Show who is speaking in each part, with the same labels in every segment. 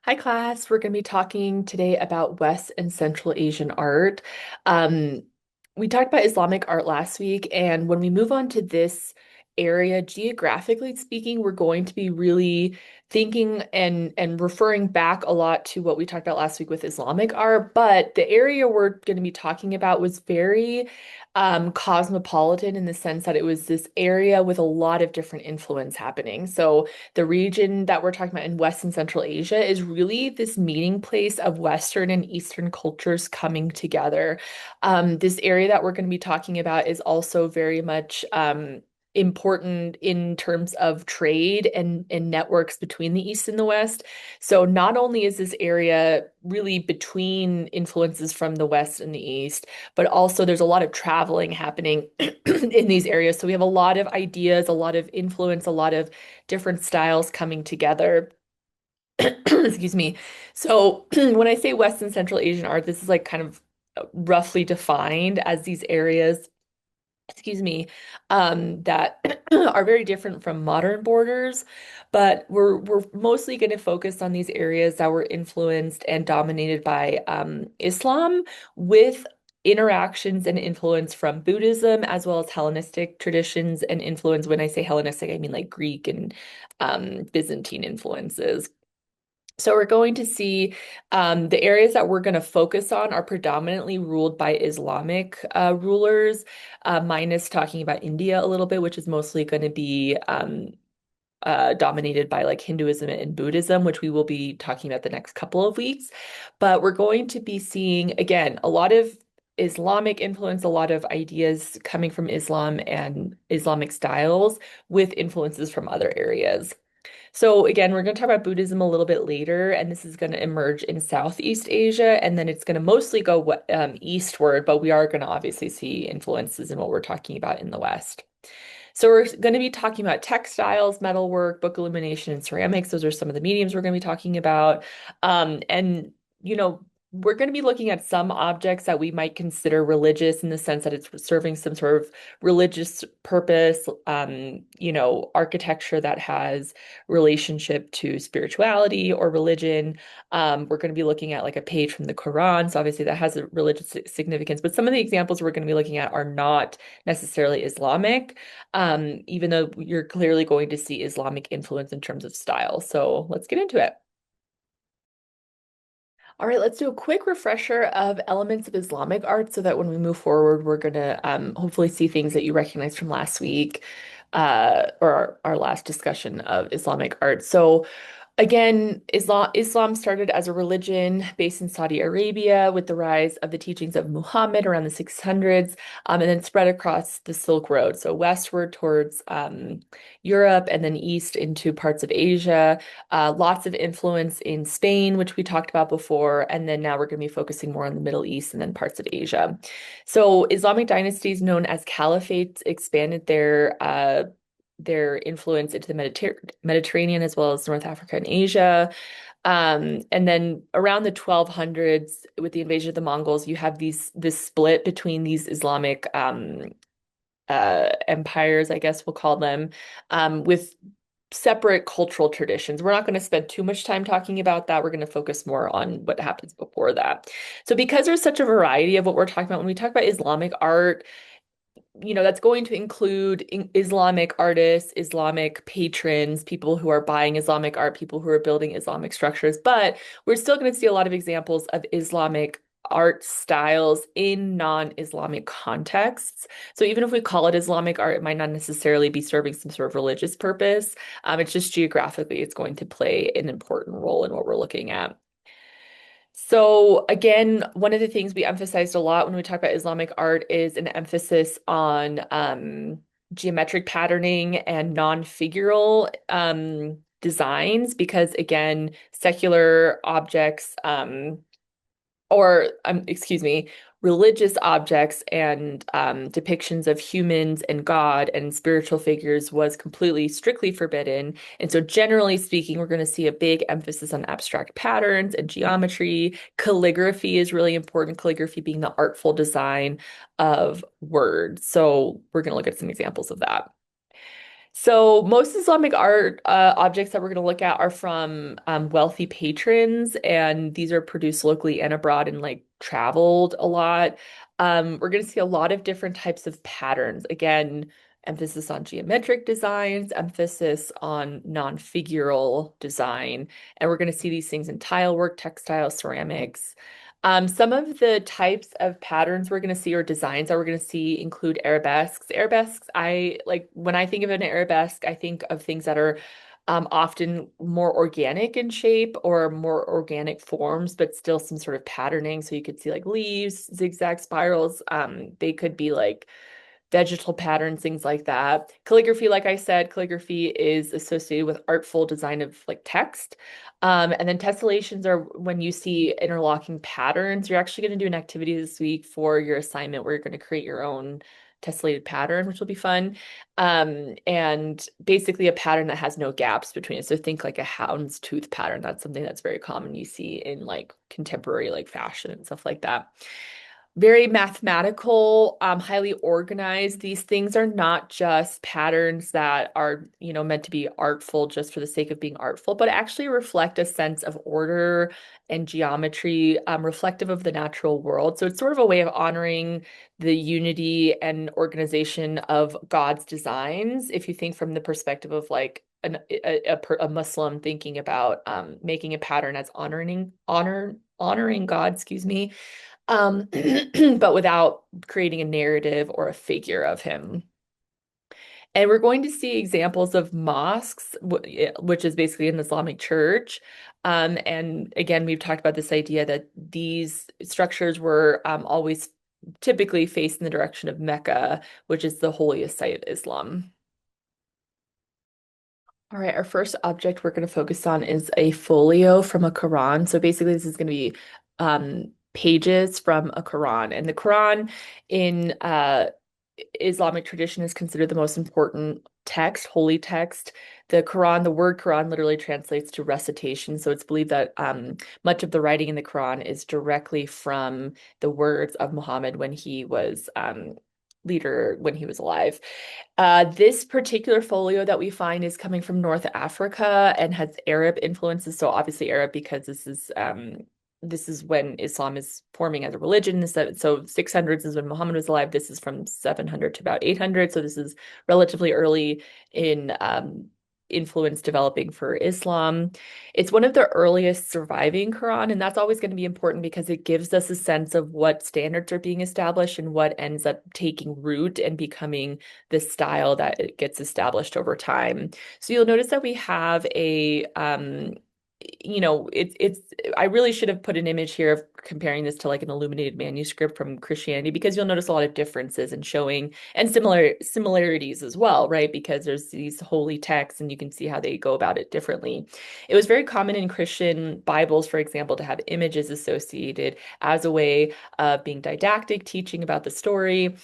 Speaker 1: Hi, class. We're going to be talking today about West and Central Asian art. Um, we talked about Islamic art last week, and when we move on to this area, geographically speaking, we're going to be really thinking and referring back a lot to what we talked about last week with Islamic art. But the area we're going to be talking about was very cosmopolitan in the sense that it was this area with a lot of different influence happening. So the region that we're talking about in West and Central Asia is really this meeting place of Western and Eastern cultures coming together. This area that we're going to be talking about is also very much important in terms of trade and networks between the East and the West. So not only is this area really between influences from the West and the East, but also there's a lot of traveling happening in these areas. So we have a lot of ideas, a lot of influence, a lot of different styles coming together. Excuse me. So when I say West and Central Asian art, this is like kind of roughly defined as these areas, excuse me, that are very different from modern borders, but we're mostly going to focus on these areas that were influenced and dominated by Islam with interactions and influence from Buddhism as well as Hellenistic traditions and influence. When I say Hellenistic, I mean like Greek and Byzantine influences. So we're going to see the areas that we're going to focus on are predominantly ruled by Islamic rulers, minus talking about India a little bit, which is mostly going to be dominated by like Hinduism and Buddhism, which we will be talking about the next couple of weeks. But we're going to be seeing, again, a lot of Islamic influence, a lot of ideas coming from Islam and Islamic styles with influences from other areas. So again, we're going to talk about Buddhism a little bit later, and this is going to emerge in Southeast Asia, and then it's going to mostly go eastward, but we are going to obviously see influences in what we're talking about in the West. So we're going to be talking about textiles, metalwork, book illumination, and ceramics. Those are some of the mediums we're going to be talking about. And, you know, we're going to be looking at some objects that we might consider religious in the sense that it's serving some sort of religious purpose, architecture that has relationship to spirituality or religion. We're going to be looking at like a page from the Quran. So obviously that has a religious significance, but some of the examples we're going to be looking at are not necessarily Islamic, even though you're clearly going to see Islamic influence in terms of style. So let's get into it. All right, let's do a quick refresher of elements of Islamic art so that when we move forward, we're going to hopefully see things that you recognize from last week or our last discussion of Islamic art. So again, Islam started as a religion based in Saudi Arabia with the rise of the teachings of Muhammad around the 600s, and then spread across the Silk Road, so westward towards Europe and then east into parts of Asia. Lots of influence in Spain, which we talked about before, and then now we're going to be focusing more on the Middle East and then parts of Asia. So Islamic dynasties known as caliphates expanded their influence into the Mediterranean as well as North Africa and Asia. And then around the 1200s, with the invasion of the Mongols, you have this split between these Islamic empires, I guess we'll call them, with separate cultural traditions. We're not going to spend too much time talking about that. We're going to focus more on what happens before that. So because there's such a variety of what we're talking about, when we talk about Islamic art, that's going to include Islamic artists, Islamic patrons, people who are buying Islamic art, people who are building Islamic structures. But we're still going to see a lot of examples of Islamic art styles in non-Islamic contexts. So even if we call it Islamic art, it might not necessarily be serving some sort of religious purpose. It's just geographically, it's going to play an important role in what we're looking at. So again, one of the things we emphasized a lot when we talk about Islamic art is an emphasis on geometric patterning and non-figural designs, because again, secular objects excuse me, religious objects and depictions of humans and God and spiritual figures was completely, strictly forbidden. And so, generally speaking, we're going to see a big emphasis on abstract patterns and geometry. Calligraphy is really important, calligraphy being the artful design of words. So, we're going to look at some examples of that. So most Islamic art objects that we're going to look at are from wealthy patrons, and these are produced locally and abroad and like traveled a lot. We're going to see a lot of different types of patterns. Again, emphasis on geometric designs, emphasis on non-figural design, and we're going to see these things in tile work, textile, ceramics. Some of the types of patterns we're going to see or designs that we're going to see include arabesques. Arabesques, I like when I think of an arabesque, I think of things that are often more organic in shape or more organic forms, but still some sort of patterning. So you could see like leaves, zigzag spirals. They could be like vegetal patterns, things like that. Calligraphy, like I said, calligraphy is associated with artful design of like text. And then tessellations are when you see interlocking patterns. You're actually going to do an activity this week for your assignment where you're going to create your own tessellated pattern, which will be fun. And basically a pattern that has no gaps between it. So think like a hound's tooth pattern. That's something that's very common you see in like contemporary like fashion and stuff like that. Very mathematical, highly organized. These things are not just patterns that are, meant to be artful just for the sake of being artful, but actually reflect a sense of order and geometry, reflective of the natural world. So it's sort of a way of honoring the unity and organization of God's designs. If you think from the perspective of like a Muslim thinking about making a pattern as honoring God, excuse me, but without creating a narrative or a figure of him. And we're going to see examples of mosques, which is basically an Islamic church. And again, we've talked about this idea that these structures were always typically faced in the direction of Mecca, which is the holiest site of Islam. All right, our first object we're going to focus on is a folio from a Quran. So basically, this is going to be pages from a Quran. And the Quran in Islamic tradition is considered the most important text, holy text. The Quran, the word Quran literally translates to recitation. So it's believed that much of the writing in the Quran is directly from the words of Muhammad when he was leader, when he was alive. This particular folio that we find is coming from North Africa and has Arab influences. So obviously Arab because this is when Islam is forming as a religion. So 600s is when Muhammad was alive. This is from 700 to about 800. So this is relatively early in influence developing for Islam. It's one of the earliest surviving Quran, and that's always going to be important because it gives us a sense of what standards are being established and what ends up taking root and becoming the style that it gets established over time. So you'll notice that we have it's I really should have put an image here of comparing this to like an illuminated manuscript from Christianity because you'll notice a lot of differences in showing and similarities as well, right? Because there's these holy texts and you can see how they go about it differently. It was very common in Christian Bibles, for example, to have images associated as a way of being didactic, teaching about the story.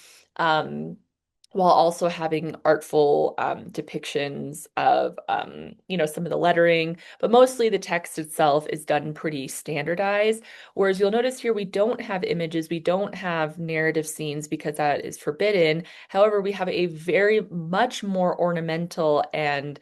Speaker 1: While also having artful depictions of some of the lettering, but mostly the text itself is done pretty standardized. Whereas you'll notice here we don't have images, we don't have narrative scenes because that is forbidden. However, we have a very much more ornamental and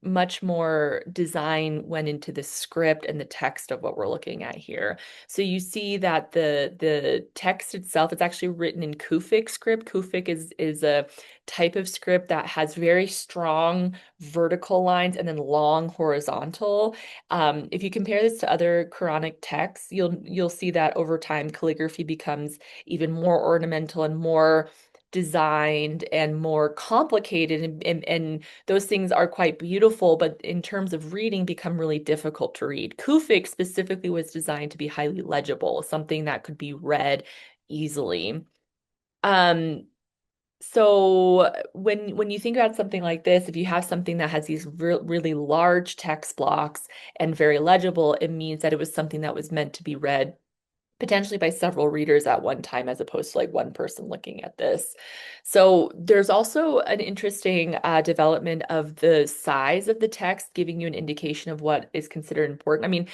Speaker 1: much more design went into the script and the text of what we're looking at here. So you see that the text itself is actually written in Kufic script. Kufic is a type of script that has very strong vertical lines and then long horizontal. If you compare this to other Quranic texts, you'll see that over time calligraphy becomes even more ornamental and more designed and more complicated and those things are quite beautiful, but in terms of reading become really difficult to read. Kufic specifically was designed to be highly legible, something that could be read easily. Um, so when you think about something like this, if you have something that has these really large text blocks and very legible, it means that it was something that was meant to be read potentially by several readers at one time as opposed to like one person looking at this. So there's also an interesting development of the size of the text, giving you an indication of what is considered important. I mean,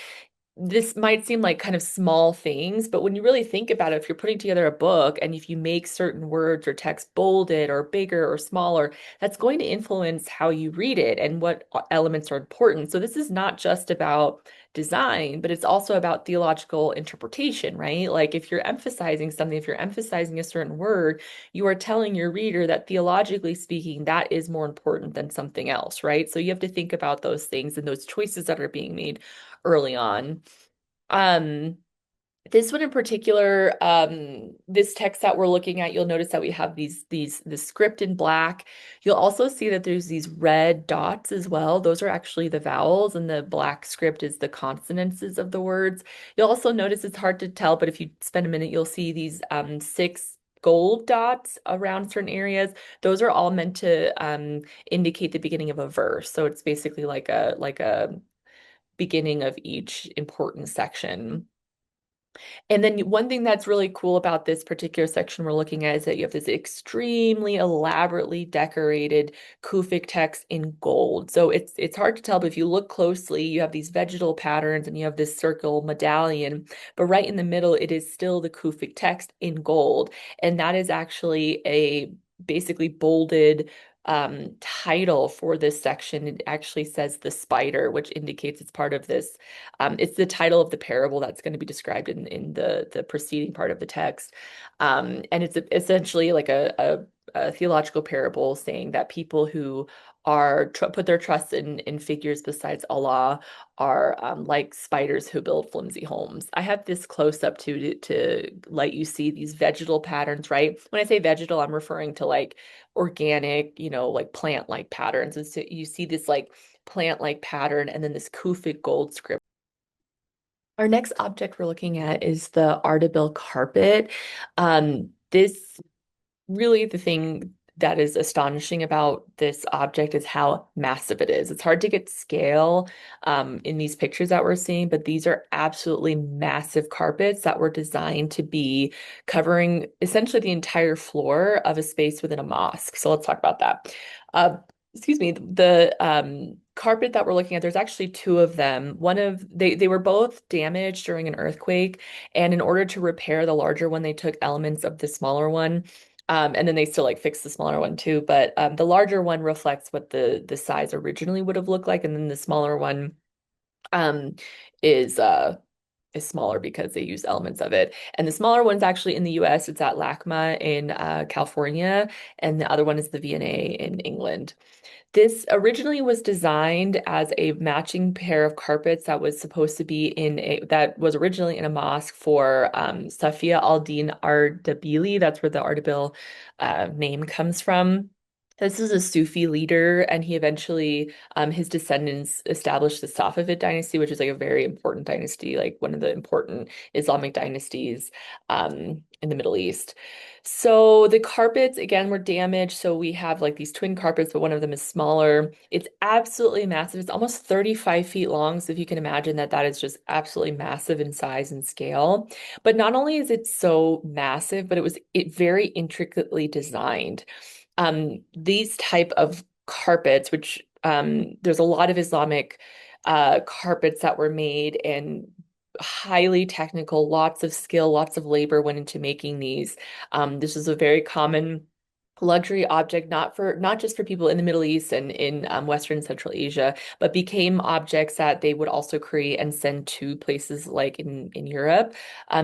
Speaker 1: this might seem like kind of small things, but when you really think about it, if you're putting together a book and if you make certain words or text bolded or bigger or smaller, that's going to influence how you read it and what elements are important. So this is not just about design, but it's also about theological interpretation, right? Like if you're emphasizing something, if you're emphasizing a certain word, you are telling your reader that theologically speaking, that is more important than something else, right? So you have to think about those things and those choices that are being made early on. Um, this one in particular, this text that we're looking at, you'll notice that we have the script in black. You'll also see that there's these red dots as well. Those are actually the vowels, and the black script is the consonants of the words. You'll also notice it's hard to tell, but if you spend a minute, you'll see these six gold dots around certain areas. Those are all meant to indicate the beginning of a verse. So it's basically like a beginning of each important section. And then one thing that's really cool about this particular section we're looking at is that you have this extremely elaborately decorated Kufic text in gold. So it's hard to tell, but if you look closely, you have these vegetal patterns and you have this circle medallion, but right in the middle, it is still the Kufic text in gold. And that is actually a basically bolded title for this section. It actually says the spider, which indicates it's part of this. It's the title of the parable that's going to be described in the preceding part of the text. And it's essentially like a theological parable saying that people who are put their trust in figures besides Allah are like spiders who build flimsy homes. I have this close up to let you see these vegetal patterns, right? When I say vegetal, I'm referring to like organic, like plant-like patterns. And so you see this like plant-like pattern and then this Kufic gold script. Our next object we're looking at is the Ardabil carpet. This really the thing that is astonishing about this object is how massive it is. It's hard to get scale in these pictures that we're seeing, but these are absolutely massive carpets that were designed to be covering essentially the entire floor of a space within a mosque. So let's talk about that. Uh, excuse me, the carpet that we're looking at, there's actually two of them. One of they were both damaged during an earthquake, and in order to repair the larger one, they took elements of the smaller one. And then they still like fix the smaller one too, but the larger one reflects what the size originally would have looked like, and then the smaller one um, is smaller because they use elements of it. And the smaller one's actually in the US. It's at LACMA in California, and the other one is the V&A in England. This originally was designed as a matching pair of carpets that was supposed to be that was originally in a mosque for Safiya al-Din Ardabili. That's where the Ardabil name comes from. This is a Sufi leader, and he eventually, his descendants established the Safavid dynasty, which is like a very important dynasty, like one of the important Islamic dynasties in the Middle East. So the carpets again were damaged. So we have like these twin carpets, but one of them is smaller. It's absolutely massive. It's almost 35 feet long. So if you can imagine that, that is just absolutely massive in size and scale. But not only is it so massive, but it very intricately designed. These type of carpets, which there's a lot of Islamic carpets that were made and highly technical, lots of skill, lots of labor went into making these. This is a very common luxury object, not just for people in the Middle East and in Western and Central Asia, but became objects that they would also create and send to places like in Europe,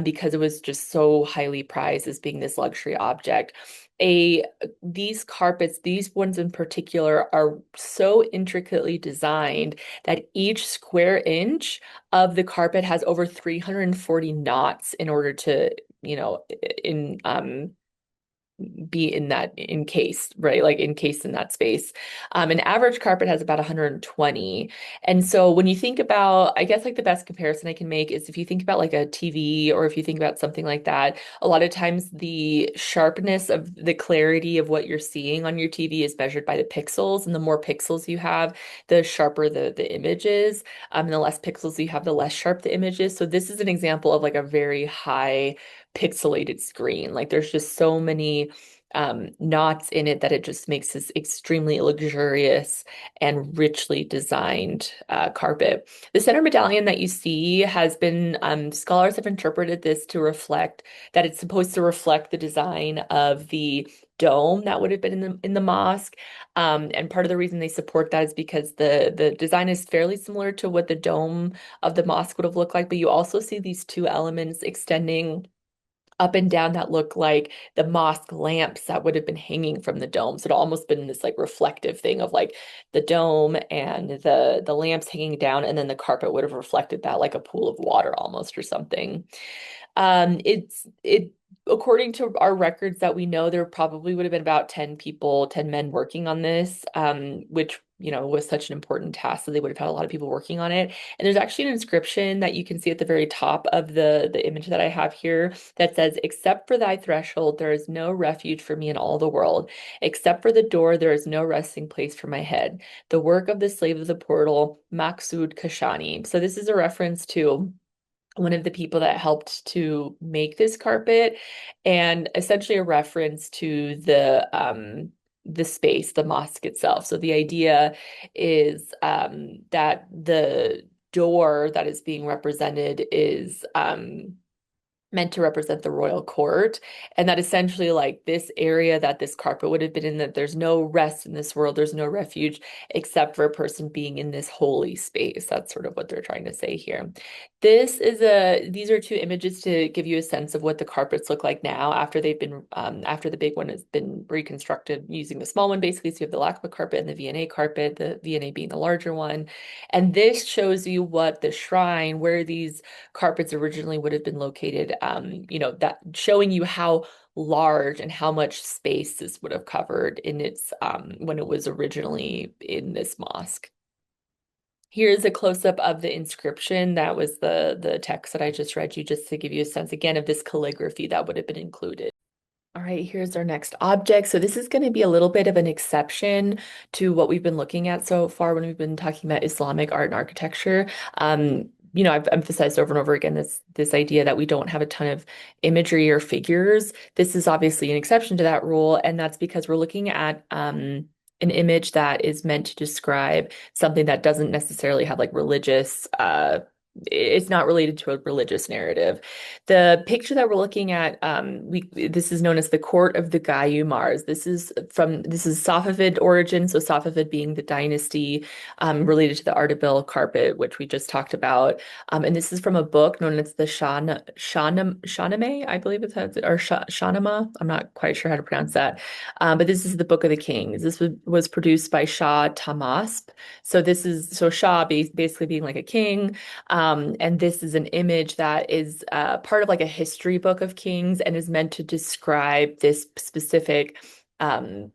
Speaker 1: because it was just so highly prized as being this luxury object. A These carpets, these ones in particular, are so intricately designed that each square inch of the carpet has over 340 knots in order to, in be in that encased, right? Like encased in that space. An average carpet has about 120. And so when you think about, I guess like the best comparison I can make is if you think about like a TV or if you think about something like that, a lot of times the sharpness of the clarity of what you're seeing on your TV is measured by the pixels. And the more pixels you have, the sharper the image is. And the less pixels you have, the less sharp the image is. So this is an example of like a very high pixelated screen. Like there's just so many knots in it that it just makes this extremely luxurious and richly designed carpet. The center medallion that you see has been, scholars have interpreted this to reflect that it's supposed to reflect the design of the dome that would have been in the mosque. And part of the reason they support that is because the design is fairly similar to what the dome of the mosque would have looked like, but you also see these two elements extending up and down that look like the mosque lamps that would have been hanging from the dome. So it almost been this like reflective thing of like the dome and the lamps hanging down, and then the carpet would have reflected that like a pool of water almost or something. It according to our records that we know, there probably would have been about 10 people, 10 men working on this, which, was such an important task that they would have had a lot of people working on it. And there's actually an inscription that you can see at the very top of the image that I have here that says, "Except for thy threshold, there is no refuge for me in all the world. Except for the door, there is no resting place for my head. The work of the slave of the portal, Maksud Kashani." So this is a reference to one of the people that helped to make this carpet, and essentially a reference to the space, the mosque itself. So the idea is that the door that is being represented is meant to represent the royal court, and that essentially like this area that this carpet would have been in, that there's no rest in this world, there's no refuge except for a person being in this holy space. That's sort of what they're trying to say here. These are two images to give you a sense of what the carpets look like now after they've been after the big one has been reconstructed using the small one, basically. So you have the Lakme carpet and the V&A carpet, the V&A being the larger one. And this shows you what the shrine, where these carpets originally would have been located, that showing you how large and how much space this would have covered in its when it was originally in this mosque. Here's a close-up of the inscription. That was the text that I just read you, just to give you a sense again of this calligraphy that would have been included. All right, here's our next object. So this is going to be a little bit of an exception to what we've been looking at so far when we've been talking about Islamic art and architecture. I've emphasized over and over again this idea that we don't have a ton of imagery or figures. This is obviously an exception to that rule, and that's because we're looking at an image that is meant to describe something that doesn't necessarily have like religious it's not related to a religious narrative. The picture that we're looking at, this is known as the Court of the Gayumars. This is Safavid origin, so Safavid being the dynasty related to the Ardabil carpet, which we just talked about. And this is from a book known as the Shahnameh, I believe it's how it's, or Shahnameh. I'm not quite sure how to pronounce that. But this is the Book of the Kings. This was produced by Shah Tahmasp. So Shah basically being like a king. And this is an image that is part of like a history book of kings and is meant to describe this specific um,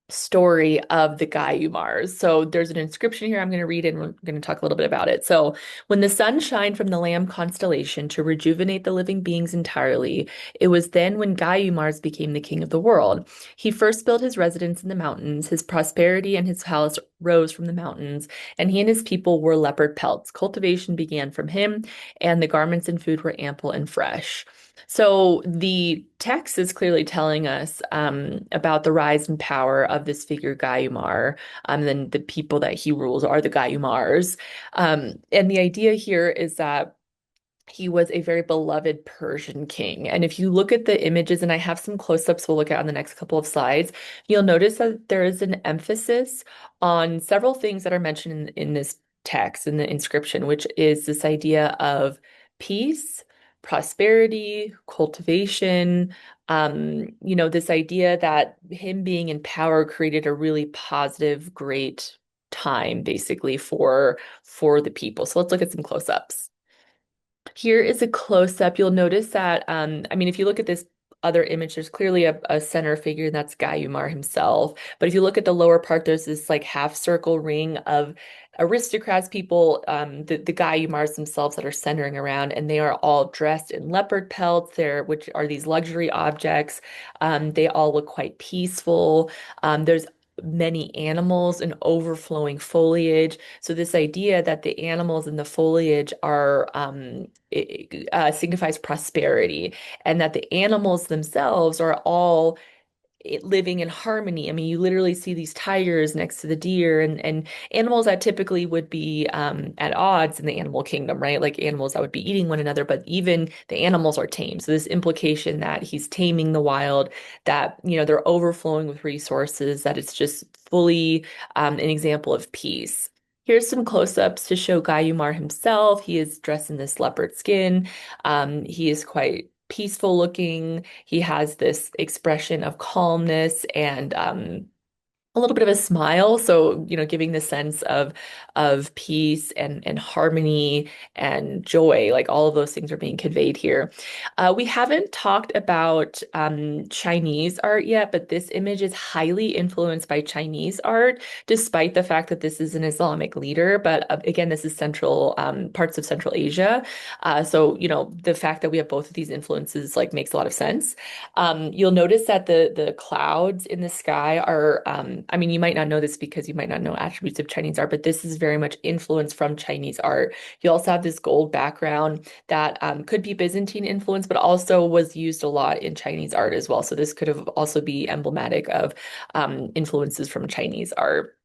Speaker 1: story of the Gayumars. So there's an inscription here I'm going to read, and we're going to talk a little bit about it. So, when the sun shined from the Lamb constellation to rejuvenate the living beings entirely, it was then when Gayumars became the king of the world. He first built his residence in the mountains. His prosperity and his palace rose from the mountains, and he and his people wore leopard pelts. Cultivation began from him, and the garments and food were ample and fresh. So the text is clearly telling us about the rise and power of this figure Gayumar, and then the people that he rules are the Gayumars. And the idea here is that he was a very beloved Persian king. And if you look at the images, and I have some close-ups we'll look at on the next couple of slides, you'll notice that there is an emphasis on several things that are mentioned in this text, in the inscription, which is this idea of peace, prosperity, cultivation, this idea that him being in power created a really positive, great time, basically, for the people. So let's look at some close-ups. Here is a close-up. You'll notice that, if you look at this other image, there's clearly a center figure, and that's Gayumar himself. But if you look at the lower part, there's this like half circle ring of aristocrats, people, the Gayumars themselves that are centering around, and they are all dressed in leopard pelts, which are these luxury objects. They all look quite peaceful. There's many animals and overflowing foliage. So this idea that the animals and the foliage are signifies prosperity, and that the animals themselves are all living in harmony. I mean, you literally see these tigers next to the deer and animals that typically would be at odds in the animal kingdom, right? Like animals that would be eating one another, but even the animals are tame. So this implication that he's taming the wild, that, they're overflowing with resources, that it's just fully an example of peace. Here's some close-ups to show Gayumar himself. He is dressed in this leopard skin. He is quite peaceful looking. He has this expression of calmness and a little bit of a smile. So, giving the sense of peace and harmony and joy, like all of those things are being conveyed here. We haven't talked about Chinese art yet, but this image is highly influenced by Chinese art, despite the fact that this is an Islamic leader. But again, this is central parts of Central Asia. So, the fact that we have both of these influences like makes a lot of sense. You'll notice that the clouds in the sky are, I mean, you might not know this because you might not know attributes of Chinese art, but this is very much influenced from Chinese art. You also have this gold background that could be Byzantine influence, but also was used a lot in Chinese art as well. So this could have also be emblematic of influences from Chinese art.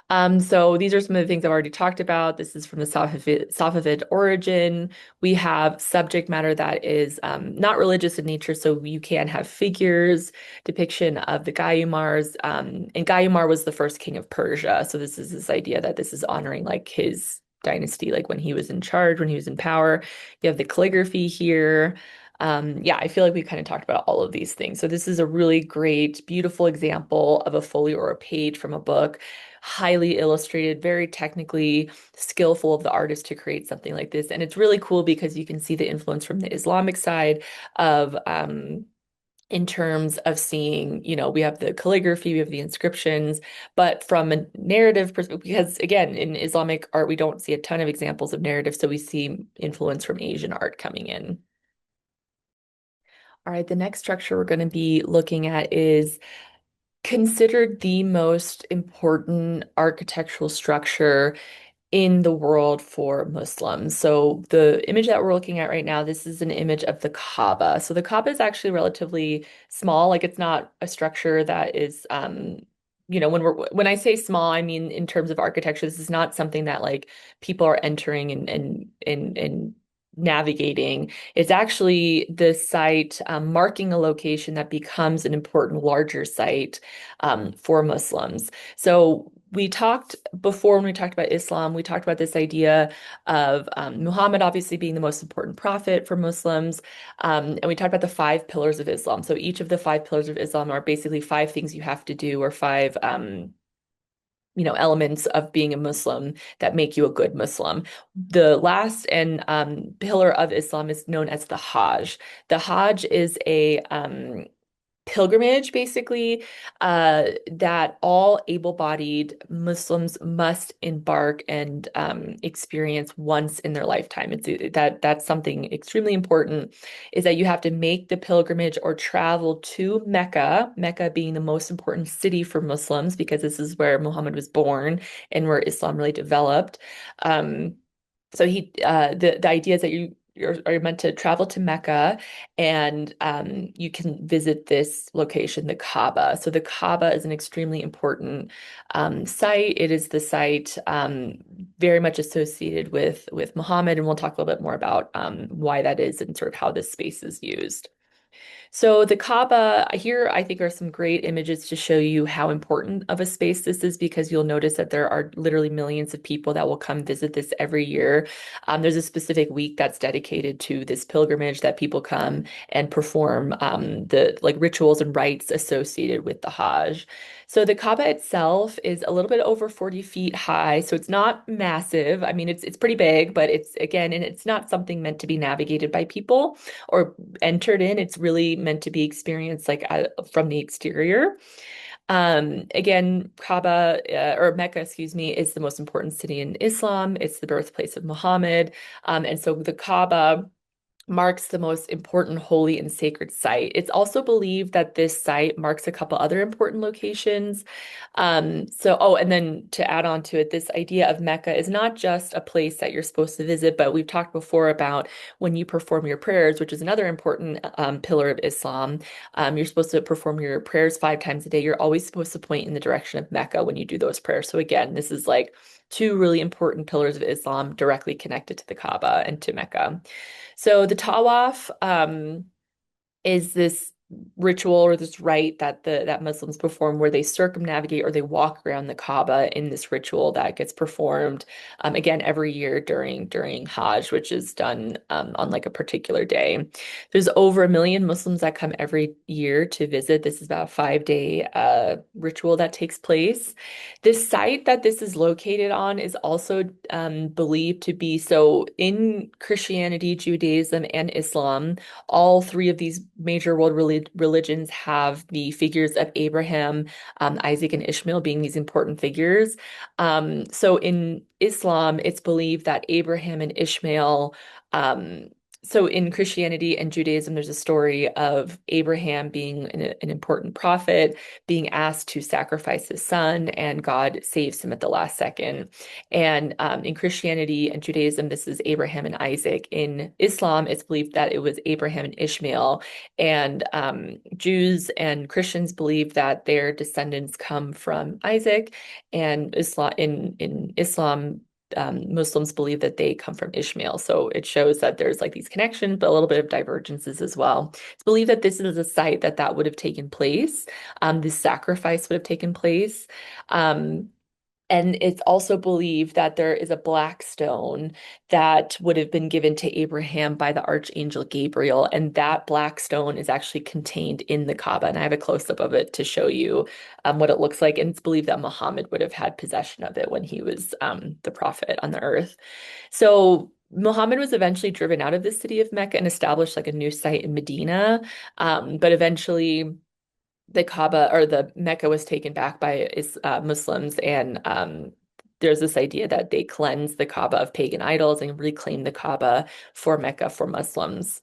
Speaker 1: So these are some of the things I've already talked about. This is from the Safavid origin. We have subject matter that is not religious in nature, so you can have figures, depiction of the Gayumars. And Gayumar was the first king of Persia. So this is this idea that this is honoring like his dynasty, like when he was in charge, when he was in power. You have the calligraphy here. Yeah, I feel like we kind of talked about all of these things. So this is a really great, beautiful example of a folio or a page from a book, highly illustrated, very technically skillful of the artist to create something like this. And it's really cool because you can see the influence from the Islamic side of in terms of seeing, we have the calligraphy, we have the inscriptions, but from a narrative perspective, because again, in Islamic art, we don't see a ton of examples of narrative, so we see influence from Asian art coming in. All right, the next structure we're going to be looking at is considered the most important architectural structure in the world for Muslims. So the image that we're looking at right now, this is an image of the Kaaba. So the Kaaba is actually relatively small. Like it's not a structure that is when I say small, I mean in terms of architecture, this is not something that like people are entering and navigating. It's actually the site marking a location that becomes an important larger site for Muslims. So we talked before when we talked about Islam, we talked about this idea of Muhammad obviously being the most important prophet for Muslims. And we talked about the five pillars of Islam. So each of the five pillars of Islam are basically five things you have to do or five elements of being a Muslim that make you a good Muslim. The last and pillar of Islam is known as the Hajj. The Hajj is a pilgrimage, basically, that all able-bodied Muslims must embark and experience once in their lifetime. That's something extremely important, is that you have to make the pilgrimage or travel to Mecca, Mecca being the most important city for Muslims because this is where Muhammad was born and where Islam really developed. Um, so the idea is that are meant to travel to Mecca and you can visit this location, the Kaaba. So the Kaaba is an extremely important site. It is the site very much associated with Muhammad, and we'll talk a little bit more about why that is and sort of how this space is used. So the Kaaba, here I think are some great images to show you how important of a space this is because you'll notice that there are literally millions of people that will come visit this every year. There's a specific week that's dedicated to this pilgrimage that people come and perform the like rituals and rites associated with the Hajj. So the Kaaba itself is a little bit over 40 feet high, so it's not massive. I mean, it's pretty big, but it's again, and it's not something meant to be navigated by people or entered in. It's really meant to be experienced like from the exterior. Again, Kaaba or Mecca, excuse me, is the most important city in Islam. It's the birthplace of Muhammad. And so the Kaaba marks the most important holy and sacred site. It's also believed that this site marks a couple other important locations. And then to add on to it, this idea of Mecca is not just a place that you're supposed to visit, but we've talked before about when you perform your prayers, which is another important pillar of Islam. You're supposed to perform your prayers 5 times a day. You're always supposed to point in the direction of Mecca when you do those prayers. So again, this is like two really important pillars of Islam directly connected to the Kaaba and to Mecca. So the tawaf is this ritual or this rite that Muslims perform where they circumnavigate or they walk around the Kaaba in this ritual that gets performed again every year during Hajj, which is done on like a particular day. There's over 1 million Muslims that come every year to visit. This is about a 5-day ritual that takes place. This site that this is located on is also believed to be so in Christianity, Judaism, and Islam. All three of these major world religions have the figures of Abraham, Isaac, and Ishmael being these important figures. So in Islam, it's believed that Abraham and Ishmael, so in Christianity and Judaism, there's a story of Abraham being an important prophet, being asked to sacrifice his son, and God saves him at the last second. And in Christianity and Judaism, this is Abraham and Isaac. In Islam, it's believed that it was Abraham and Ishmael. And Jews and Christians believe that their descendants come from Isaac, and in Islam, Muslims believe that they come from Ishmael. So it shows that there's like these connections, but a little bit of divergences as well. It's believed that this is a site that would have taken place. This sacrifice would have taken place. And it's also believed that there is a black stone that would have been given to Abraham by the archangel Gabriel. And that black stone is actually contained in the Kaaba. And I have a close-up of it to show you what it looks like. And it's believed that Muhammad would have had possession of it when he was the prophet on the earth. So Muhammad was eventually driven out of the city of Mecca and established like a new site in Medina. But eventually the Kaaba or the Mecca was taken back by Muslims, and there's this idea that they cleanse the Kaaba of pagan idols and reclaim the Kaaba for Mecca for Muslims.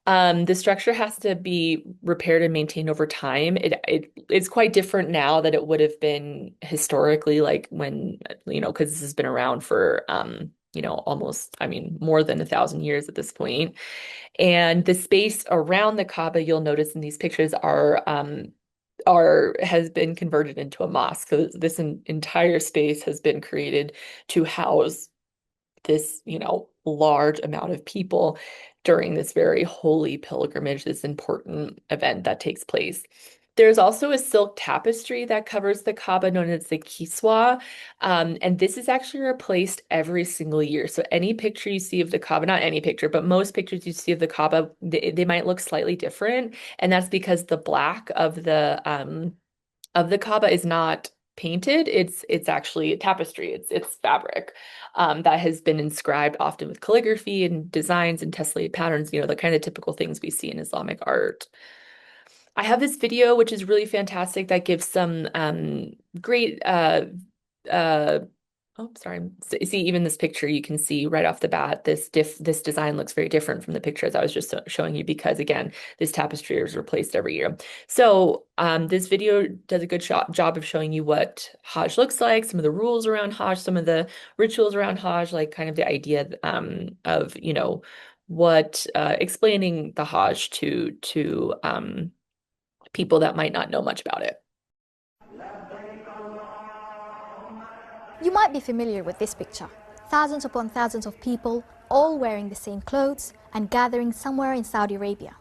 Speaker 1: The structure has to be repaired and maintained over time. It's quite different now that it would have been historically, like when, because this has been around for almost, I mean, more than 1,000 years at this point. And the space around the Kaaba, you'll notice in these pictures, has been converted into a mosque. So this entire space has been created to house this, large amount of people during this very holy pilgrimage, this important event that takes place. There's also a silk tapestry that covers the Kaaba known as the Kiswa. And this is actually replaced every single year. So any picture you see of the Kaaba, not any picture, but most pictures you see of the Kaaba, they might look slightly different. And that's because the black of the Kaaba is not painted. It's actually a tapestry. It's fabric that has been inscribed often with calligraphy and designs and tessellated patterns, the kind of typical things we see in Islamic art. I have this video, which is really fantastic, that gives some great uh oh, sorry. See, even this picture, you can see right off the bat, this design looks very different from the pictures I was just showing you because, again, this tapestry is replaced every year. So this video does a good job of showing you what Hajj looks like, some of the rules around Hajj, some of the rituals around Hajj, like kind of the idea of, what explaining the Hajj to people that might not know much about it.
Speaker 2: You might be familiar with this picture. Thousands upon thousands of people, all wearing the same clothes and gathering somewhere in Saudi Arabia.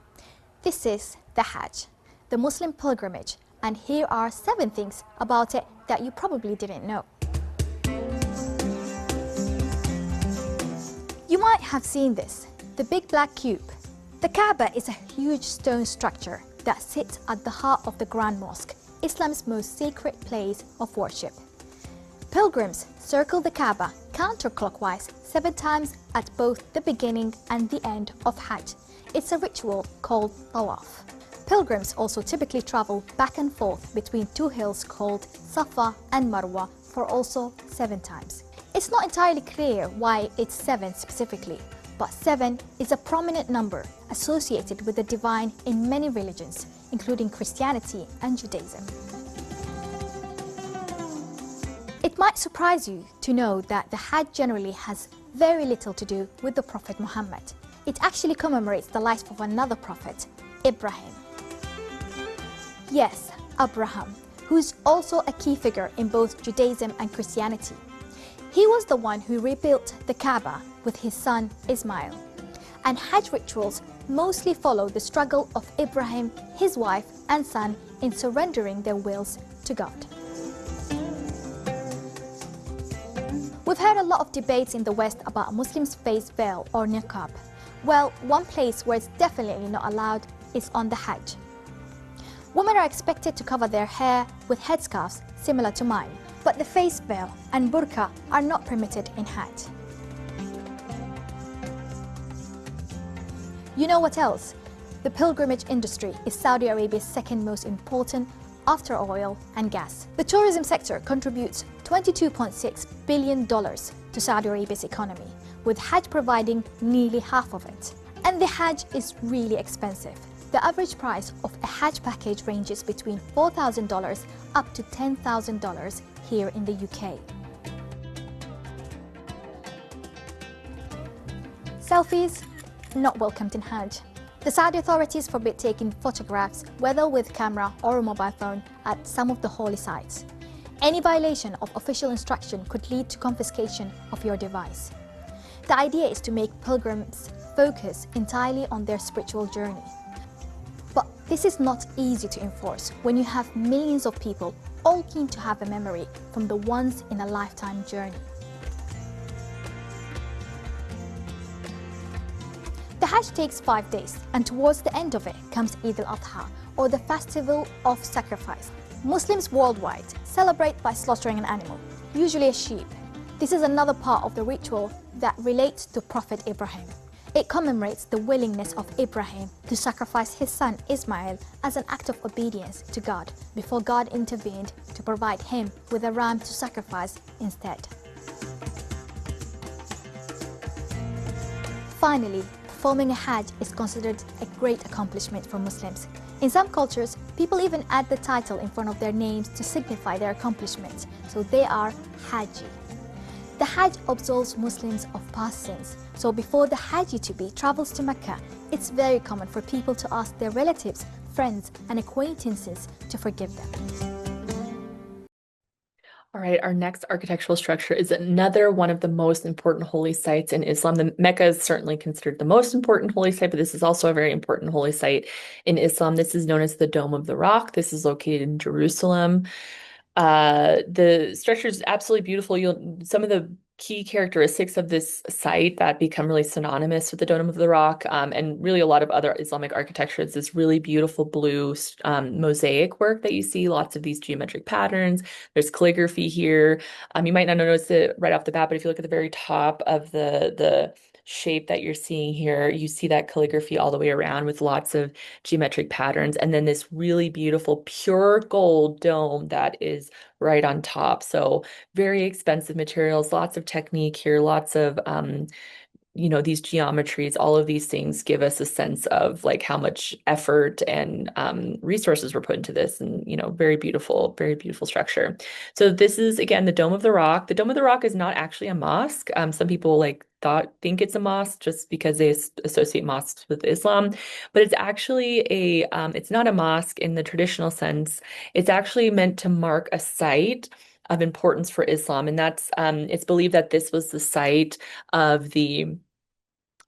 Speaker 2: This is the Hajj, the Muslim pilgrimage, and here are 7 things about it that you probably didn't know. You might have seen this, the big black cube. The Kaaba is a huge stone structure that sits at the heart of the Grand Mosque, Islam's most sacred place of worship. Pilgrims circle the Kaaba counterclockwise 7 times at both the beginning and the end of Hajj. It's a ritual called tawaf. Pilgrims also typically travel back and forth between 2 hills called Safa and Marwa for also 7 times. It's not entirely clear why it's 7 specifically, but 7 is a prominent number associated with the divine in many religions, including Christianity and Judaism. It might surprise you to know that the Hajj generally has very little to do with the Prophet Muhammad. It actually commemorates the life of another prophet, Ibrahim. Yes, Abraham, who is also a key figure in both Judaism and Christianity. He was the one who rebuilt the Kaaba with his son Ismail. And Hajj rituals mostly follow the struggle of Ibrahim, his wife and son in surrendering their wills to God. We've heard a lot of debates in the West about Muslims' face veil or niqab. Well, one place where it's definitely not allowed is on the Hajj. Women are expected to cover their hair with headscarves similar to mine, but the face veil and burqa are not permitted in Hajj. You know what else? The pilgrimage industry is Saudi Arabia's second most important after oil and gas. The tourism sector contributes $22.6 billion to Saudi Arabia's economy, with Hajj providing nearly half of it. And the Hajj is really expensive. The average price of a Hajj package ranges between $4,000 up to $10,000 here in the UK. Selfies, not welcomed in Hajj. The Saudi authorities forbid taking photographs, whether with camera or a mobile phone, at some of the holy sites. Any violation of official instruction could lead to confiscation of your device. The idea is to make pilgrims focus entirely on their spiritual journey. But this is not easy to enforce when you have millions of people all keen to have a memory from the once-in-a-lifetime journey. The Hajj takes 5 days, and towards the end of it comes Eid al-Adha, or the festival of sacrifice. Muslims worldwide celebrate by slaughtering an animal, usually a sheep. This is another part of the ritual that relates to Prophet Ibrahim. It commemorates the willingness of Ibrahim to sacrifice his son Ismail as an act of obedience to God before God intervened to provide him with a ram to sacrifice instead. Finally, performing a Hajj is considered a great accomplishment for Muslims. In some cultures, people even add the title in front of their names to signify their accomplishments, so they are Haji. The Hajj absolves Muslims of past sins, so before the Hajji-to-be travels to Mecca, it's very common for people to ask their relatives, friends and acquaintances to forgive them.
Speaker 1: All right, our next architectural structure is another one of the most important holy sites in Islam. The Mecca is certainly considered the most important holy site, but this is also a very important holy site in Islam. This is known as the Dome of the Rock. This is located in Jerusalem. The structure is absolutely beautiful. Some of the key characteristics of this site that become really synonymous with the Dome of the Rock, and really a lot of other Islamic architecture, is this really beautiful blue mosaic work that you see, lots of these geometric patterns. There's calligraphy here. You might not notice it right off the bat, but if you look at the very top of the shape that you're seeing here, you see that calligraphy all the way around with lots of geometric patterns, and then this really beautiful pure gold dome that is right on top. So very expensive materials, lots of technique here, lots of these geometries, all of these things give us a sense of like how much effort and resources were put into this, and very beautiful structure. So this is again the Dome of the Rock. The Dome of the Rock is not actually a mosque. Some people think it's a mosque just because they associate mosques with Islam, but it's actually it's not a mosque in the traditional sense. It's actually meant to mark a site of importance for Islam, and that's it's believed that this was the site of the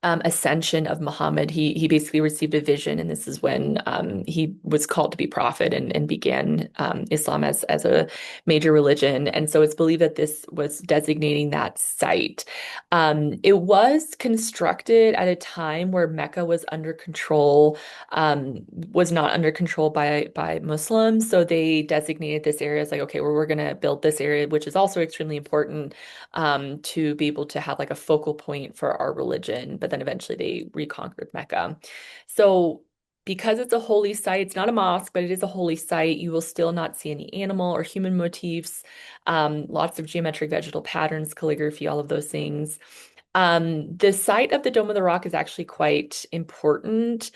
Speaker 1: ascension of Muhammad. He basically received a vision, and this is when he was called to be prophet and began Islam as a major religion. And so it's believed that this was designating that site. It was constructed at a time where Mecca was under control, was not under control by Muslims. So they designated this area as like, okay, well, we're going to build this area, which is also extremely important to be able to have like a focal point for our religion. But then eventually they reconquered Mecca. So because it's a holy site, it's not a mosque, but it is a holy site, you will still not see any animal or human motifs, lots of geometric vegetal patterns, calligraphy, all of those things. The site of the Dome of the Rock is actually quite important,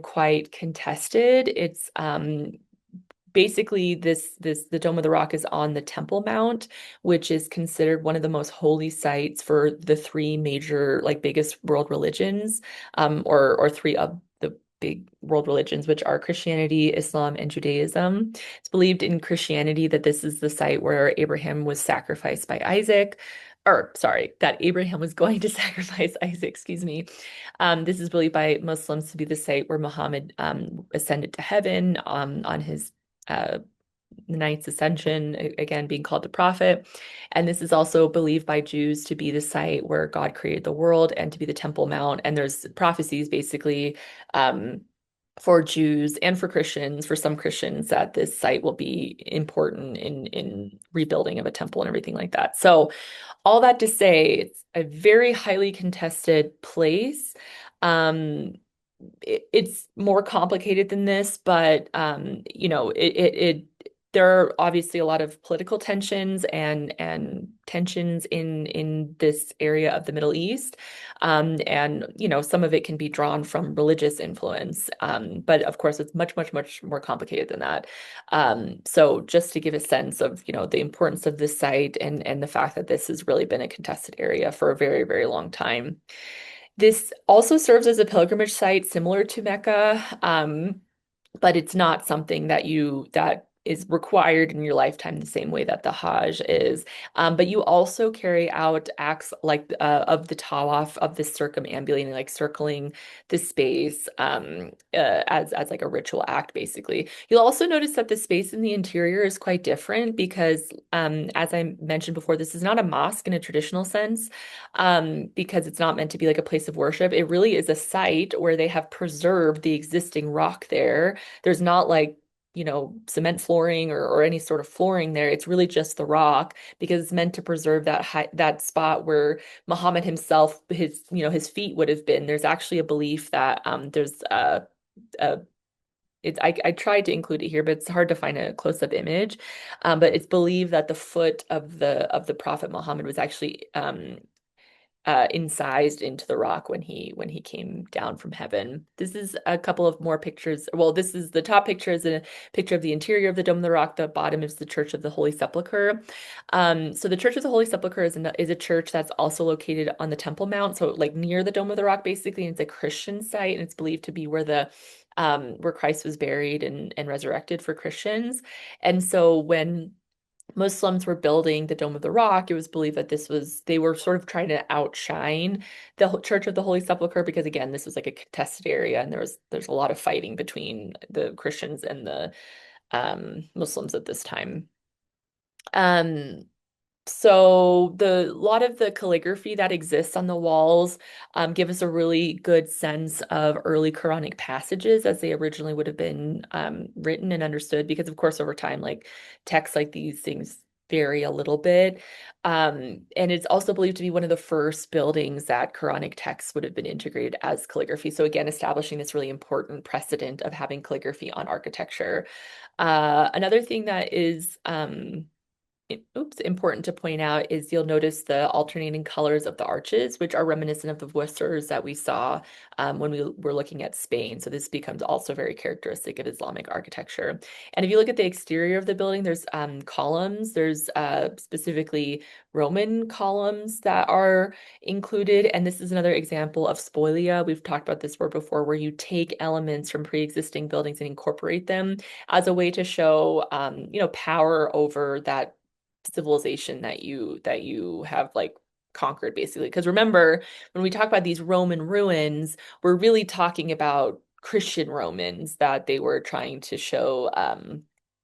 Speaker 1: quite contested. It's basically the Dome of the Rock is on the Temple Mount, which is considered one of the most holy sites for the three major, like biggest world religions, or three of the big world religions, which are Christianity, Islam, and Judaism. It's believed in Christianity that this is the site where Abraham was sacrificed by Isaac. Or sorry, that Abraham was going to sacrifice Isaac, excuse me. This is believed by Muslims to be the site where Muhammad ascended to heaven on his uh, the Knight's Ascension, again being called the prophet. And this is also believed by Jews to be the site where God created the world and to be the Temple Mount. And there's prophecies basically um, for Jews and for Christians, for some Christians, that this site will be important in rebuilding of a temple and everything like that. So all that to say, it's a very highly contested place. Um, it's more complicated than this, but there are obviously a lot of political tensions and tensions in this area of the Middle East. And some of it can be drawn from religious influence. But of course, it's much, much, much more complicated than that. So just to give a sense of, the importance of this site and the fact that this has really been a contested area for a very, very long time. This also serves as a pilgrimage site similar to Mecca, but it's not something that is required in your lifetime the same way that the Hajj is. But you also carry out acts like of the tawaf, of this circumambulating, like circling the space, as like a ritual act, basically. You'll also notice that the space in the interior is quite different because, as I mentioned before, this is not a mosque in a traditional sense, because it's not meant to be like a place of worship. It really is a site where they have preserved the existing rock there. There's not like, cement flooring or any sort of flooring there. It's really just the rock because it's meant to preserve that spot where Muhammad himself, his feet would have been. There's actually a belief that there's a I tried to include it here, but it's hard to find a close-up image. But it's believed that the foot of the Prophet Muhammad was actually incised into the rock when he came down from heaven. This is a couple of more pictures. Well, this is the top picture is a picture of the interior of the Dome of the Rock. The bottom is the Church of the Holy Sepulchre. So the Church of the Holy Sepulchre is a church that's also located on the Temple Mount, so like near the Dome of the Rock, basically. And it's a Christian site, and it's believed to be where Christ was buried and resurrected for Christians. And so when Muslims were building the Dome of the Rock, it was believed that they were sort of trying to outshine the Church of the Holy Sepulchre because again, this was like a contested area and there's a lot of fighting between the Christians and the Muslims at this time. Um, so the lot of the calligraphy that exists on the walls give us a really good sense of early Quranic passages as they originally would have been written and understood, because of course over time, like texts like these things vary a little bit. And it's also believed to be one of the first buildings that Quranic texts would have been integrated as calligraphy. So again, establishing this really important precedent of having calligraphy on architecture. Another thing that is important to point out is you'll notice the alternating colors of the arches, which are reminiscent of the voussoirs that we saw when we were looking at Spain. So this becomes also very characteristic of Islamic architecture. And if you look at the exterior of the building, there's columns. There's specifically Roman columns that are included. And this is another example of spolia. We've talked about this word before, where you take elements from pre-existing buildings and incorporate them as a way to show, power over that civilization that you have like conquered basically. Because remember, when we talk about these Roman ruins, we're really talking about Christian Romans that they were trying to show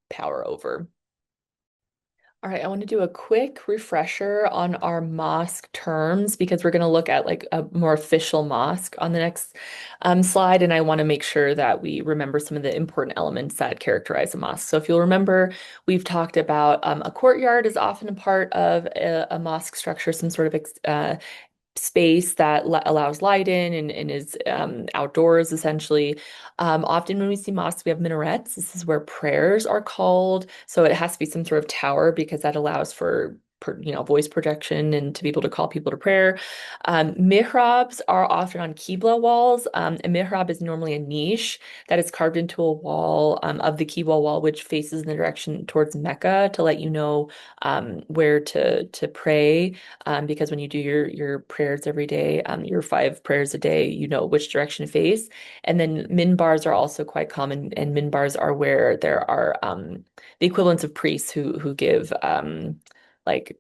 Speaker 1: power over. All right, I want to do a quick refresher on our mosque terms because we're going to look at like a more official mosque on the next slide, and I want to make sure that we remember some of the important elements that characterize a mosque. So if you'll remember, we've talked about a courtyard is often a part of a mosque structure, some sort of space that allows light in and is outdoors essentially. Often when we see mosques, we have minarets. This is where prayers are called. So it has to be some sort of tower because that allows for voice projection and to be able to call people to prayer. Mihrabs are often on Qibla walls. A mihrab is normally a niche that is carved into a wall of the Qibla wall, which faces in the direction towards Mecca to let you know where to pray. Because when you do your prayers every day, your 5 prayers a day, you know which direction to face. And then minbars are also quite common, and minbars are where there are the equivalents of priests who give like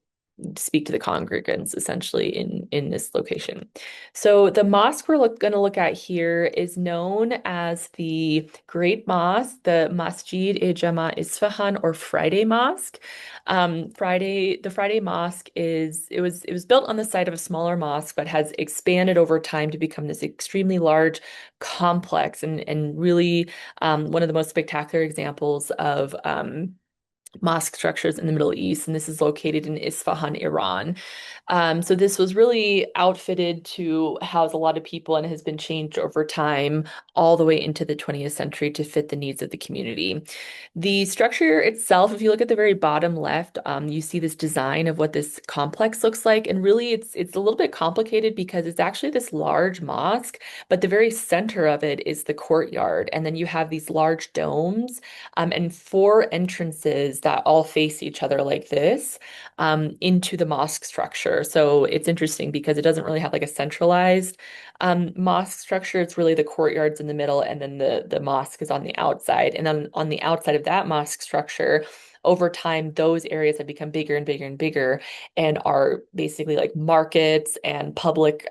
Speaker 1: speak to the congregants essentially in this location. So the mosque we're going to look at here is known as the Great Mosque, the Masjid-e-Jama Isfahan, or Friday Mosque. The Friday Mosque it was built on the site of a smaller mosque, but has expanded over time to become this extremely large complex and really one of the most spectacular examples of mosque structures in the Middle East, and this is located in Isfahan, Iran. So this was really outfitted to house a lot of people and has been changed over time all the way into the 20th century to fit the needs of the community. The structure itself, if you look at the very bottom left, you see this design of what this complex looks like, and really it's a little bit complicated because it's actually this large mosque, but the very center of it is the courtyard, and then you have these large domes and 4 entrances that all face each other like this into the mosque structure. So it's interesting because it doesn't really have like a centralized mosque structure. It's really the courtyards in the middle, and then the mosque is on the outside. And then on the outside of that mosque structure, over time, those areas have become bigger and bigger and bigger, and are basically like markets and public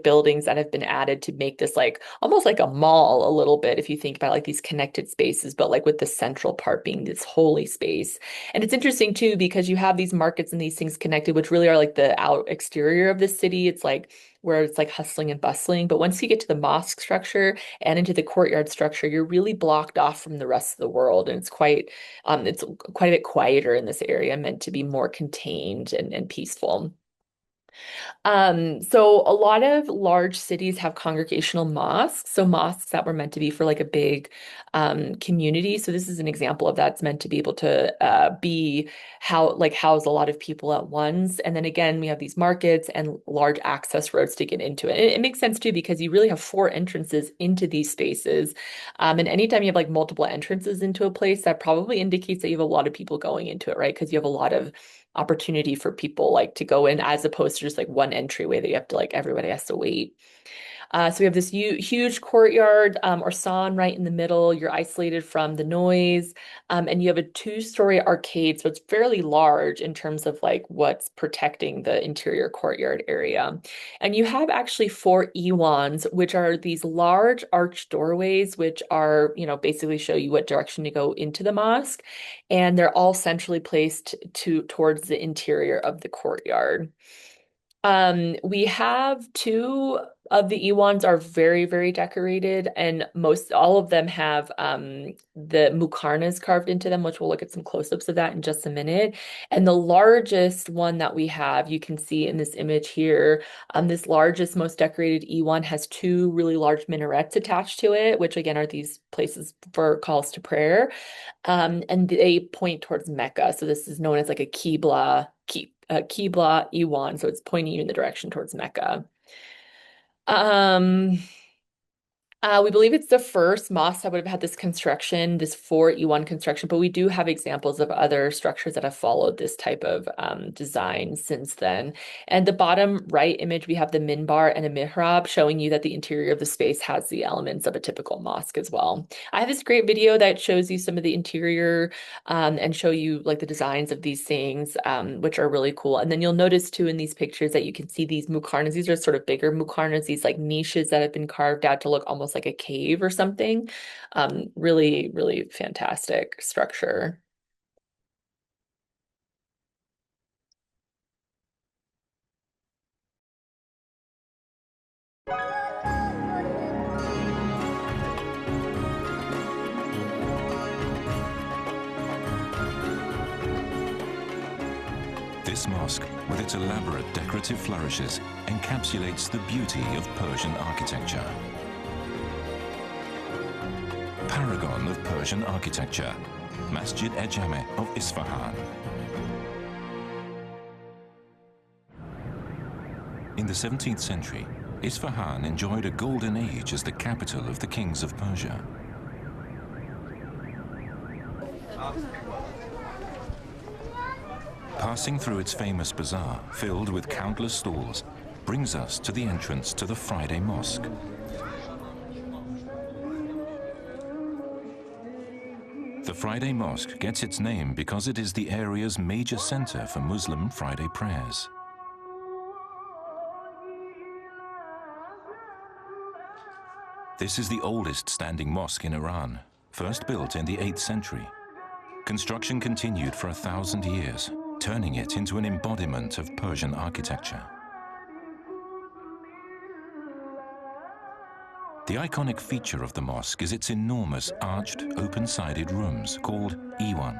Speaker 1: buildings that have been added to make this like almost like a mall a little bit if you think about like these connected spaces, but like with the central part being this holy space. And it's interesting too because you have these markets and these things connected, which really are like the out exterior of the city. It's like where it's like hustling and bustling. But once you get to the mosque structure and into the courtyard structure, you're really blocked off from the rest of the world. And it's quite a bit quieter in this area, meant to be more contained and peaceful. So a lot of large cities have congregational mosques, so mosques that were meant to be for like a big community. So this is an example of that. It's meant to be able to be how like house a lot of people at once. And then again, we have these markets and large access roads to get into it. And it makes sense too because you really have 4 entrances into these spaces. And anytime you have like multiple entrances into a place, that probably indicates that you have a lot of people going into it, right? Because you have a lot of opportunity for people like to go in as opposed to just like one entryway that you have to like everybody has to wait. So we have this huge courtyard or sawn right in the middle. You're isolated from the noise, and you have a 2-story arcade, so it's fairly large in terms of like what's protecting the interior courtyard area. And you have actually 4 iwans, which are these large arched doorways, which are, basically show you what direction to go into the mosque, and they're all centrally placed towards the interior of the courtyard. We have 2 of the Iwans are very, very decorated, and most all of them have the mukarnas carved into them, which we'll look at some close-ups of that in just a minute. And the largest one that we have, you can see in this image here, this largest, most decorated Iwan has 2 really large minarets attached to it, which again are these places for calls to prayer. And they point towards Mecca. So this is known as like a Qibla Iwan, so it's pointing you in the direction towards Mecca. Um, we believe it's the first mosque that would have had this construction, this 4E1 construction, but we do have examples of other structures that have followed this type of design since then. And the bottom right image, we have the minbar and a mihrab showing you that the interior of the space has the elements of a typical mosque as well. I have this great video that shows you some of the interior and show you like the designs of these things, which are really cool. And then you'll notice too in these pictures that you can see these mukarnas. These are sort of bigger mukarnas, these like niches that have been carved out to look almost like a cave or something. Really, really fantastic structure.
Speaker 3: This mosque, with its elaborate decorative flourishes, encapsulates the beauty of Persian architecture. Paragon of Persian architecture, Masjid-e-Jame of Isfahan. In the 17th century, Isfahan enjoyed a golden age as the capital of the kings of Persia. Passing through its famous bazaar, filled with countless stalls, brings us to the entrance to the Friday Mosque. The Friday Mosque gets its name because it is the area's major center for Muslim Friday prayers. This is the oldest standing mosque in Iran, first built in the 8th century. Construction continued for 1,000 years, turning it into an embodiment of Persian architecture. The iconic feature of the mosque is its enormous arched, open-sided rooms called Iwan.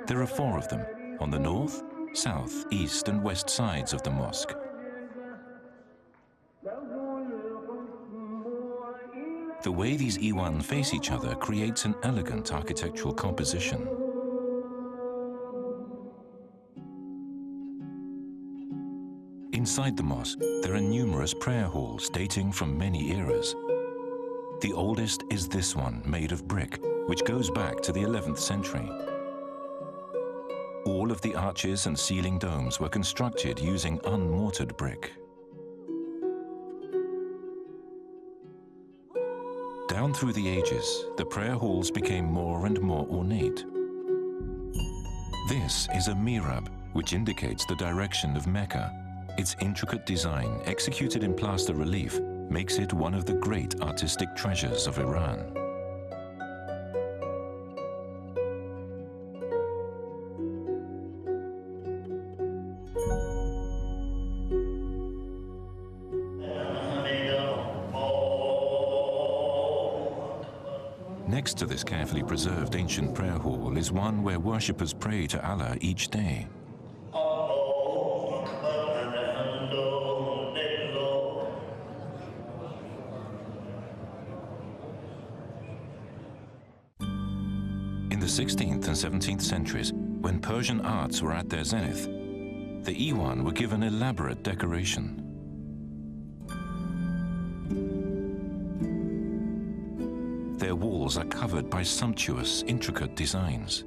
Speaker 3: There are 4 of them on the north, south, east and west sides of the mosque. The way these Iwan face each other creates an elegant architectural composition. Inside the mosque, there are numerous prayer halls dating from many eras. The oldest is this one, made of brick, which goes back to the 11th century. All of the arches and ceiling domes were constructed using unmortared brick. Down through the ages, the prayer halls became more and more ornate. This is a mihrab, which indicates the direction of Mecca. Its intricate design, executed in plaster relief, makes it one of the great artistic treasures of Iran. Next to this carefully preserved ancient prayer hall is one where worshippers pray to Allah each day. In the 16th and 17th centuries, when Persian arts were at their zenith, the Iwan were given elaborate decoration. Their walls are covered by sumptuous, intricate designs.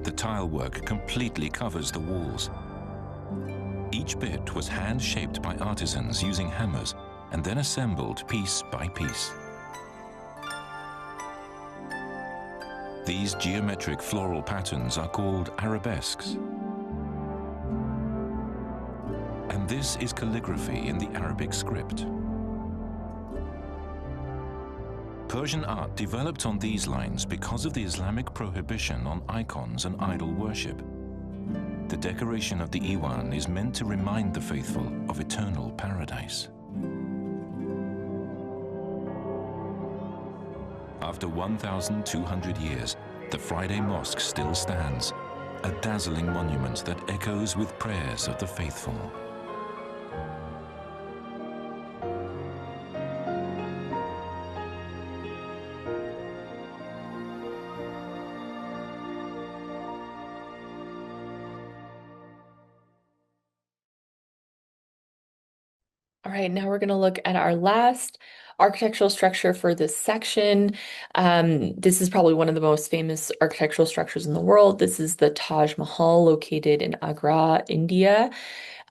Speaker 3: The tile work completely covers the walls. Each bit was hand-shaped by artisans using hammers and then assembled piece by piece. These geometric floral patterns are called arabesques. And this is calligraphy in the Arabic script. Persian art developed on these lines because of the Islamic prohibition on icons and idol worship. The decoration of the Iwan is meant to remind the faithful of eternal paradise. After 1,200 years, the Friday Mosque still stands, a dazzling monument that echoes with prayers of the faithful.
Speaker 1: All right, now we're going to look at our last architectural structure for this section. This is probably one of the most famous architectural structures in the world. This is the Taj Mahal located in Agra, India.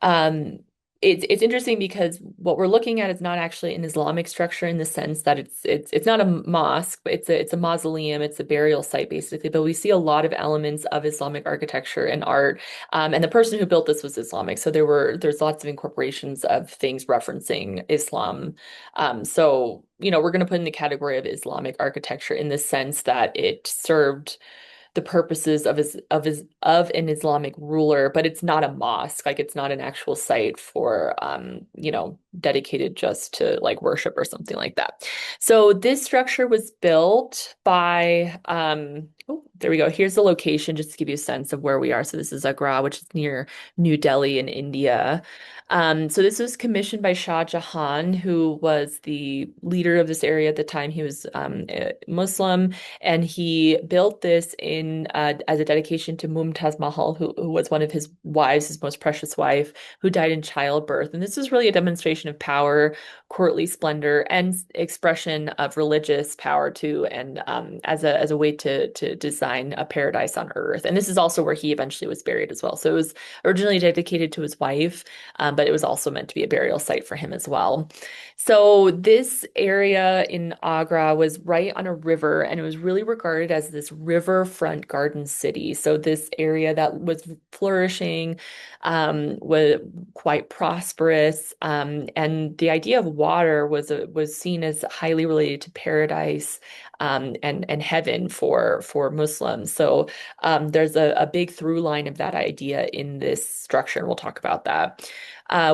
Speaker 1: Um, it's interesting because what we're looking at is not actually an Islamic structure in the sense that it's not a mosque, but it's a mausoleum, it's a burial site basically. But we see a lot of elements of Islamic architecture and art. And the person who built this was Islamic, so there's lots of incorporations of things referencing Islam. So we're going to put in the category of Islamic architecture in the sense that it served the purposes of an Islamic ruler, but it's not a mosque. Like it's not an actual site for dedicated just to like worship or something like that. So this structure was built by There we go. Here's the location just to give you a sense of where we are. So this is Agra, which is near New Delhi in India. So this was commissioned by Shah Jahan, who was the leader of this area at the time. He was Muslim, and he built this in as a dedication to Mumtaz Mahal, who was one of his wives, his most precious wife, who died in childbirth. And this was really a demonstration of power, courtly splendor, and expression of religious power too, and as a way to design a paradise on earth. And this is also where he eventually was buried as well. So it was originally dedicated to his wife, but it was also meant to be a burial site for him as well. So this area in Agra was right on a river, and it was really regarded as this riverfront garden city. So this area that was flourishing, was quite prosperous, and the idea of water was seen as highly related to paradise, and heaven for Muslims. So there's a big through line of that idea in this structure, and we'll talk about that.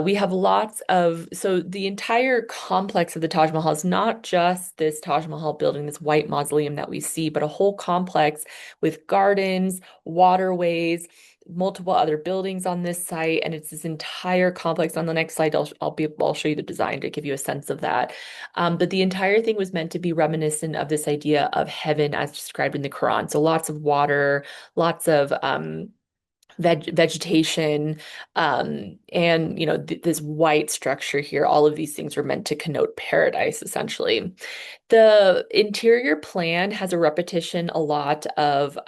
Speaker 1: We have lots of, so the entire complex of the Taj Mahal is not just this Taj Mahal building, this white mausoleum that we see, but a whole complex with gardens, waterways, multiple other buildings on this site, and it's this entire complex. On the next slide, I'll show you the design to give you a sense of that. But the entire thing was meant to be reminiscent of this idea of heaven as described in the Quran. So lots of water, lots of vegetation, and this white structure here. All of these things were meant to connote paradise, essentially. The interior plan has a repetition a lot of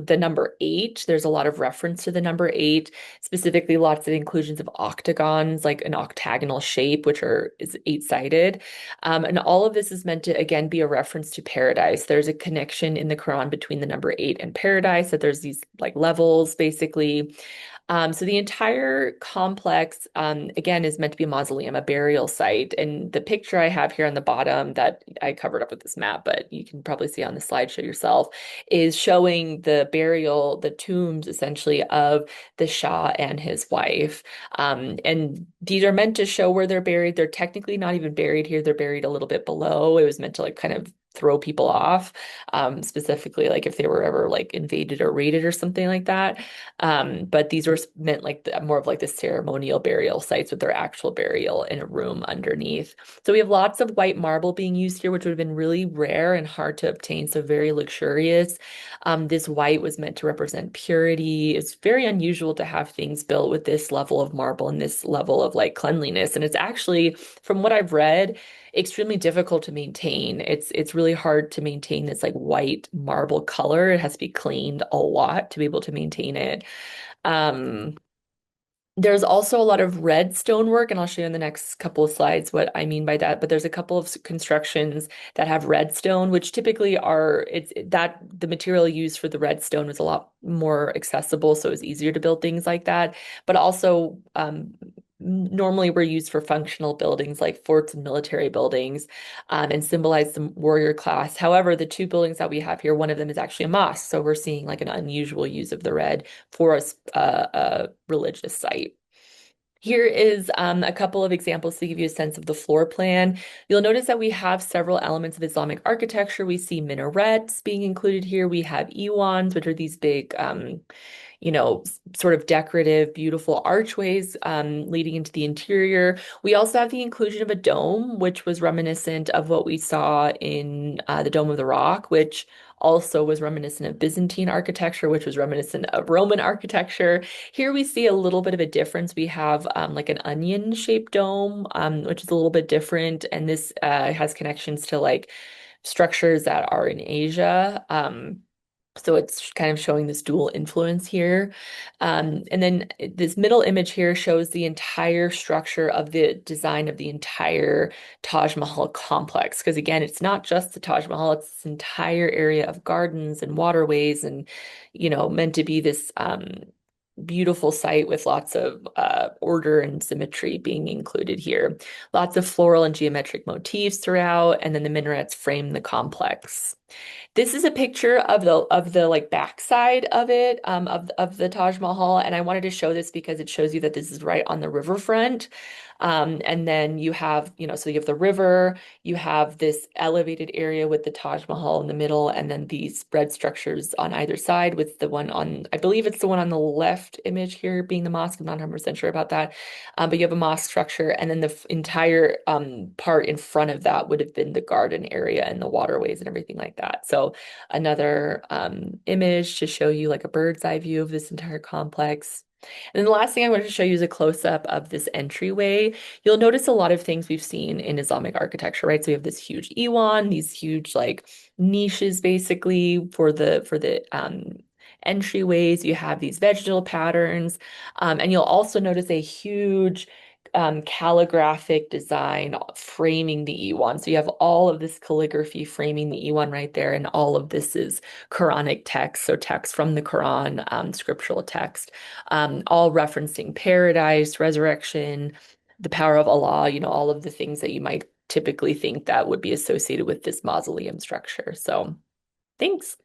Speaker 1: the number eight. There's a lot of reference to the number eight, specifically lots of inclusions of octagons, like an octagonal shape, which is eight-sided. And all of this is meant to, again, be a reference to paradise. There's a connection in the Quran between the number eight and paradise, that there's these like levels, basically. So the entire complex, again, is meant to be a mausoleum, a burial site. And the picture I have here on the bottom that I covered up with this map, but you can probably see on the slideshow yourself, is showing the burial, the tombs essentially of the Shah and his wife. And these are meant to show where they're buried. They're technically not even buried here. They're buried a little bit below. It was meant to like kind of throw people off, specifically like if they were ever like invaded or raided or something like that. But these were meant like more of like the ceremonial burial sites with their actual burial in a room underneath. So we have lots of white marble being used here, which would have been really rare and hard to obtain, so very luxurious. This white was meant to represent purity. It's very unusual to have things built with this level of marble and this level of like cleanliness. And it's actually, from what I've read, extremely difficult to maintain. It's really hard to maintain this like white marble color. It has to be cleaned a lot to be able to maintain it. Um, there's also a lot of red stonework, and I'll show you in the next couple of slides what I mean by that. But there's a couple of constructions that have red stone, which typically it's that the material used for the red stone was a lot more accessible, so it's easier to build things like that. But also, normally were used for functional buildings like forts and military buildings, and symbolize the warrior class. However, the two buildings that we have here, one of them is actually a mosque, so we're seeing like an unusual use of the red for a religious site. Here is a couple of examples to give you a sense of the floor plan. You'll notice that we have several elements of Islamic architecture. We see minarets being included here. We have iwans, which are these big, sort of decorative, beautiful archways leading into the interior. We also have the inclusion of a dome, which was reminiscent of what we saw in the Dome of the Rock, which also was reminiscent of Byzantine architecture, which was reminiscent of Roman architecture. Here we see a little bit of a difference. We have like an onion-shaped dome, which is a little bit different, and this has connections to like structures that are in Asia. So it's kind of showing this dual influence here. And then this middle image here shows the entire structure of the design of the entire Taj Mahal complex. Because again, it's not just the Taj Mahal, it's this entire area of gardens and waterways and, meant to be this beautiful site with lots of order and symmetry being included here. Lots of floral and geometric motifs throughout, and then the minarets frame the complex. This is a picture of the like backside of it, of the Taj Mahal, and I wanted to show this because it shows you that this is right on the riverfront. And then you have, so you have the river, you have this elevated area with the Taj Mahal in the middle, and then these spread structures on either side with the one on, I believe it's the one on the left image here being the mosque. I'm not 100% sure about that. But you have a mosque structure, and then the entire part in front of that would have been the garden area and the waterways and everything like that. So another image to show you like a bird's eye view of this entire complex. And then the last thing I wanted to show you is a close-up of this entryway. You'll notice a lot of things we've seen in Islamic architecture, right? So we have this huge Iwan, these huge like niches basically for the entryways. You have these vegetal patterns, and you'll also notice a huge calligraphic design framing the Iwan. So you have all of this calligraphy framing the Iwan right there, and all of this is Quranic text, so text from the Quran, scriptural text, all referencing paradise, resurrection, the power of Allah, all of the things that you might typically think that would be associated with this mausoleum structure. So thanks.